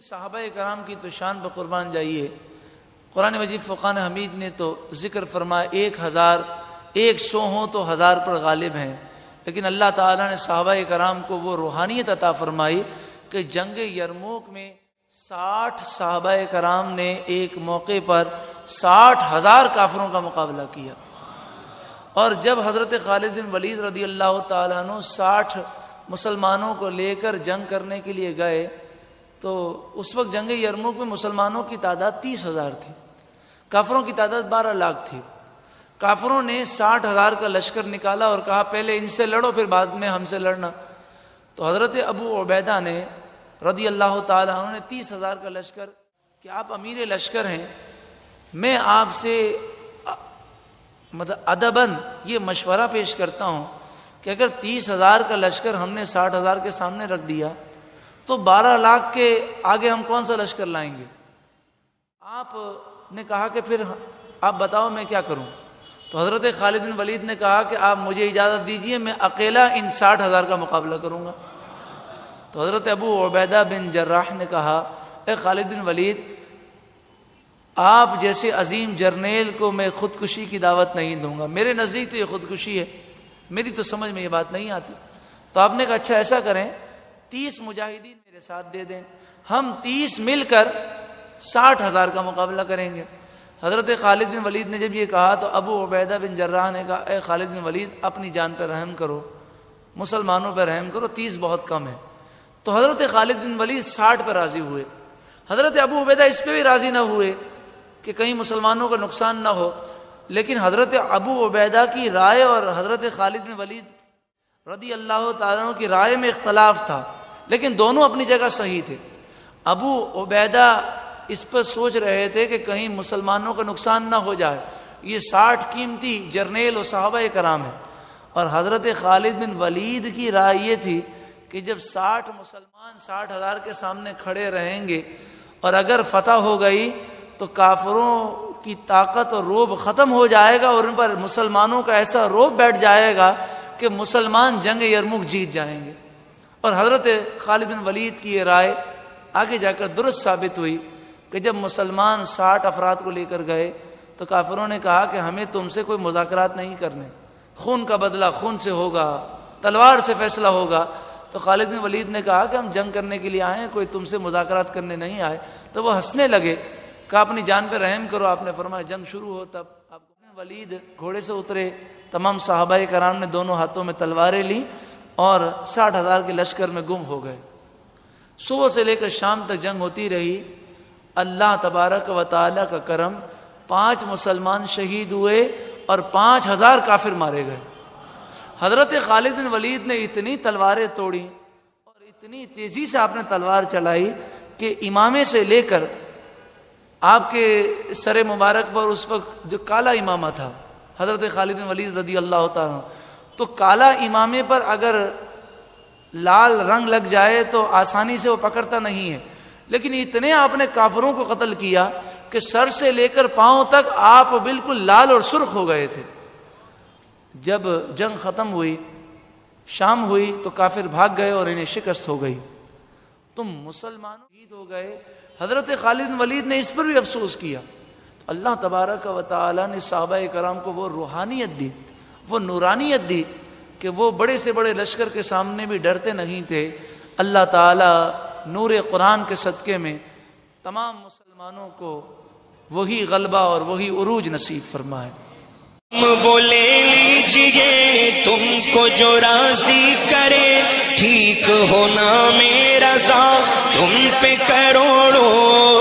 صحابہ کرام کی تو شان پر قربان جائیے، قرآن مجید فرقان حمید نے تو ذکر فرمایا 1000 100 ہوں تو 1000 پر غالب ہیں، لیکن اللہ تعالیٰ نے صحابہ کرام کو وہ روحانیت عطا فرمائی کہ جنگ یرموک میں 60 صحابہ کرام نے ایک موقع پر 60,000 کافروں کا مقابلہ کیا، اور جب حضرت خالد بن ولید رضی اللہ تعالیٰ عنہ 60 مسلمانوں کو لے کر جنگ کرنے کے لیے گئے تو اس وقت جنگ یرموک میں مسلمانوں کی تعداد 30,000 تھی، کافروں کی تعداد 12 لاکھ تھی۔ کافروں نے 60,000 کا لشکر نکالا اور کہا پہلے ان سے لڑو پھر بعد میں ہم سے لڑنا، تو حضرت ابو عبیدہ نے رضی اللہ تعالیٰ عنہ نے 30,000 کا لشکر کہ آپ امیر لشکر ہیں، میں آپ سے ادباً یہ مشورہ پیش کرتا ہوں کہ اگر 30,000 کا لشکر ہم نے 60,000 کے سامنے رکھ دیا تو 12 لاکھ کے آگے ہم کون سا لشکر لائیں گے؟ آپ نے کہا کہ پھر آپ بتاؤ میں کیا کروں؟ تو حضرت خالد بن ولید نے کہا کہ آپ مجھے اجازت دیجئے، میں اکیلا ان 60,000 کا مقابلہ کروں گا۔ تو حضرت ابو عبیدہ بن جراح نے کہا اے خالد بن ولید، آپ جیسے عظیم جرنیل کو میں خودکشی کی دعوت نہیں دوں گا، میرے نزدیک تو یہ خودکشی ہے، میری تو سمجھ میں یہ بات نہیں آتی۔ تو آپ نے کہا اچھا ایسا کریں 30 مجاہدین میرے ساتھ دے دیں، ہم 30 مل کر 60,000 کا مقابلہ کریں گے۔ حضرت خالد بن ولید نے جب یہ کہا تو ابو عبیدہ بن جراح نے کہا اے خالد بن ولید، اپنی جان پر رحم کرو، مسلمانوں پر رحم کرو، 30 بہت کم ہے۔ تو حضرت خالد بن ولید 60 پر راضی ہوئے، حضرت ابو عبیدہ اس پہ بھی راضی نہ ہوئے کہ کہیں مسلمانوں کا نقصان نہ ہو، لیکن حضرت ابو عبیدہ کی رائے اور حضرت خالد بن ولید رضی اللہ تعالیٰ عنہ کی رائے میں اختلاف تھا، لیکن دونوں اپنی جگہ صحیح تھے۔ ابو عبیدہ اس پر سوچ رہے تھے کہ کہیں مسلمانوں کا نقصان نہ ہو جائے، یہ 60 قیمتی جرنیل و صحابہ کرام ہیں، اور حضرت خالد بن ولید کی رائے یہ تھی کہ جب 60 مسلمان 60,000 کے سامنے کھڑے رہیں گے اور اگر فتح ہو گئی تو کافروں کی طاقت اور روب ختم ہو جائے گا اور ان پر مسلمانوں کا ایسا روب بیٹھ جائے گا کہ مسلمان جنگ یرموک جیت جائیں گے۔ اور حضرت خالد بن ولید کی یہ رائے آگے جا کر درست ثابت ہوئی کہ جب مسلمان 60 افراد کو لے کر گئے تو کافروں نے کہا کہ ہمیں تم سے کوئی مذاکرات نہیں کرنے، خون کا بدلہ خون سے ہوگا، تلوار سے فیصلہ ہوگا۔ تو خالد بن ولید نے کہا کہ ہم جنگ کرنے کے لیے آئے ہیں، کوئی تم سے مذاکرات کرنے نہیں آئے۔ تو وہ ہنسنے لگے، کہا اپنی جان پہ رحم کرو۔ آپ نے فرمایا جنگ شروع ہو، تب آپ ولید گھوڑے سے اترے، تمام صحابہ کرام نے دونوں ہاتھوں میں تلواریں لیں اور 60,000 کے لشکر میں گم ہو گئے۔ صبح سے لے کر شام تک جنگ ہوتی رہی۔ اللہ تبارک و تعالی کا کرم، 5 مسلمان شہید ہوئے اور 5,000 کافر مارے گئے۔ حضرت خالد بن ولید نے اتنی تلواریں توڑی اور اتنی تیزی سے آپ نے تلوار چلائی کہ امامے سے لے کر آپ کے سر مبارک پر اس وقت جو کالا امامہ تھا حضرت خالد بن ولید رضی اللہ تعالیٰ عنہ، تو کالا امامے پر اگر لال رنگ لگ جائے تو آسانی سے وہ پکڑتا نہیں ہے، لیکن اتنے آپ نے کافروں کو قتل کیا کہ سر سے لے کر پاؤں تک آپ بالکل لال اور سرخ ہو گئے تھے۔ جب جنگ ختم ہوئی، شام ہوئی تو کافر بھاگ گئے اور انہیں شکست ہو گئی، تم مسلمانوں شہید ہو گئے۔ حضرت خالد بن ولید نے اس پر بھی افسوس کیا۔ اللہ تبارک و تعالی نے صحابہ کرام کو وہ روحانیت دی، وہ نورانیت دی کہ وہ بڑے سے بڑے لشکر کے سامنے بھی ڈرتے نہیں تھے۔ اللہ تعالی نور قرآن کے صدقے میں تمام مسلمانوں کو وہی غلبہ اور وہی عروج نصیب فرمائے۔ وہ لے لیجئے تم کو جو راضی کرے، ٹھیک ہونا میرا ذات تم پہ کروڑوں